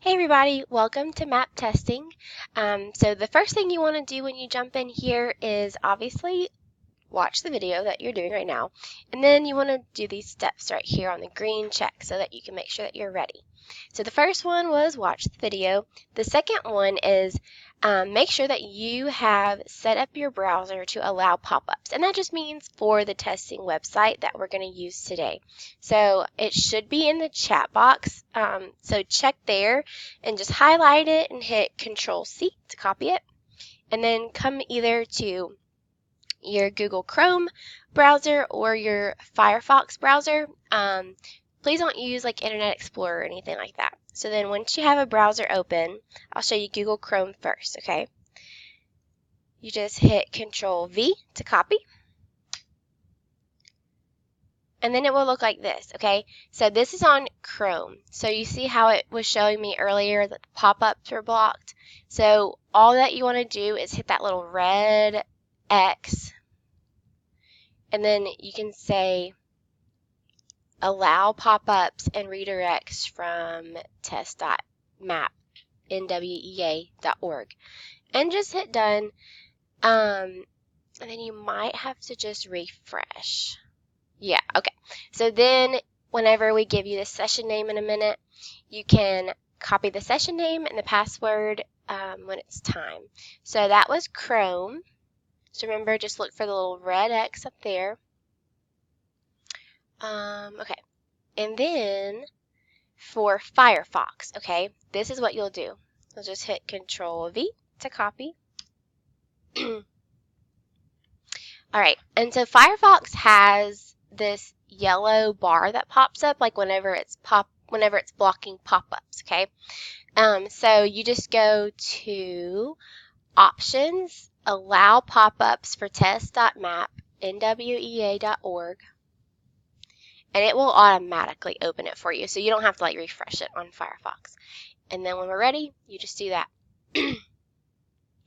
Hey everybody, welcome to map testing. So the first thing you want to do when you jump in here is obviously watch the video that you're doing right now, and then you want to do these steps right here on the green check so that you can make sure that you're ready. So the first one was watch the video. The second one is make sure that you have set up your browser to allow pop-ups, and that just means for the testing website that we're going to use today. So it should be in the chat box, so check there and just highlight it and hit Control-C to copy it, and then come either to your Google Chrome browser or your Firefox browser. Please don't use like Internet Explorer or anything like that. So then once you have a browser open, I'll show you Google Chrome first, okay? You just hit Control V to copy. And then it will look like this, okay? So this is on Chrome. So you see how it was showing me earlier that the pop-ups were blocked? So all that you want to do is hit that little red X, and then you can say allow pop-ups and redirects from test.map.nwea.org, and just hit done. And then you might have to just refresh. Yeah, okay. So then whenever we give you the session name in a minute, you can copy the session name and the password when it's time. So that was Chrome. So remember, just look for the little red X up there. Okay. And then for Firefox, okay, this is what you'll do. You'll just hit Control V to copy. All right, and so Firefox has this yellow bar that pops up like whenever it's blocking pop-ups, okay? So you just go to Options, Allow Pop-ups for test.map.nwea.org, and it will automatically open it for you, so you don't have to like refresh it on Firefox. And then when we're ready, you just do that.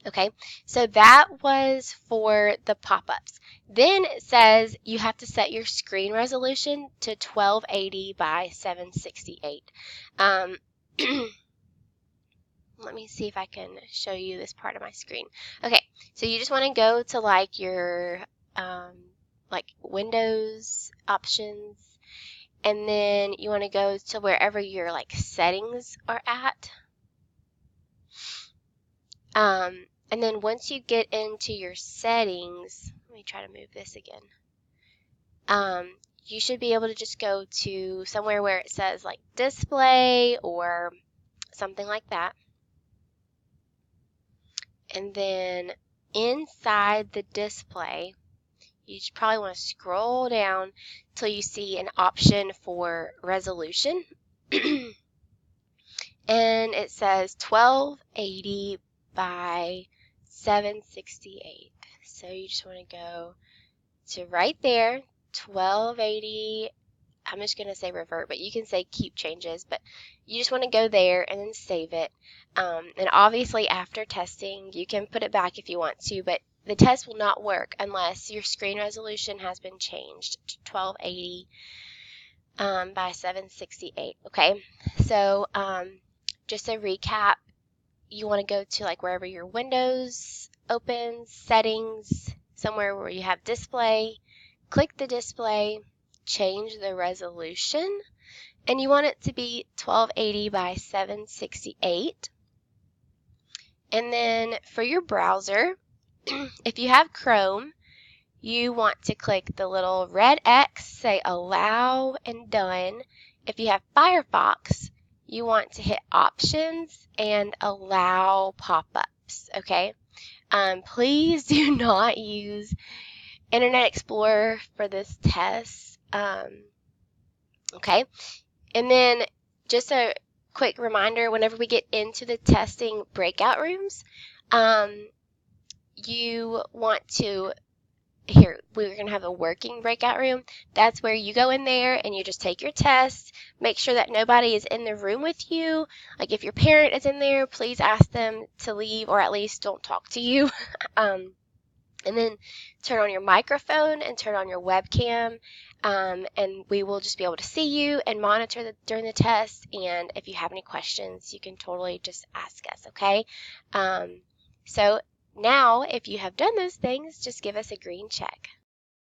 Okay, so that was for the pop-ups. Then it says you have to set your screen resolution to 1280 by 768. Let me see if I can show you this part of my screen. Okay, so you just want to go to like your like Windows options, and then you want to go to wherever your like settings are at. And then once you get into your settings, let me try to move this again. You should be able to just go to somewhere where it says like display or something like that. And then inside the display, you should probably want to scroll down till you see an option for resolution. And it says 1280 by 768. So you just want to go to right there, 1280. I'm just going to say revert, but you can say keep changes, but you just want to go there and then save it. And obviously after testing, you can put it back if you want to, but the test will not work unless your screen resolution has been changed to 1280 by 768, okay? So just a recap, you want to go to like wherever your Windows opens, settings, somewhere where you have display, click the display, change the resolution, and you want it to be 1280 by 768. And then for your browser, if you have Chrome, you want to click the little red X, say allow and done. If you have Firefox, you want to hit options and allow pop-ups, okay? Please do not use Internet Explorer for this test, okay? And then just a quick reminder, whenever we get into the testing breakout rooms, you want to, here, we're going to have a working breakout room. That's where you go in there and you just take your test. Make sure that nobody is in the room with you. Like if your parent is in there, please ask them to leave or at least don't talk to you. And then turn on your microphone and turn on your webcam, and we will just be able to see you and monitor during the test. And if you have any questions, you can totally just ask us, okay? So now, if you have done those things, just give us a green check.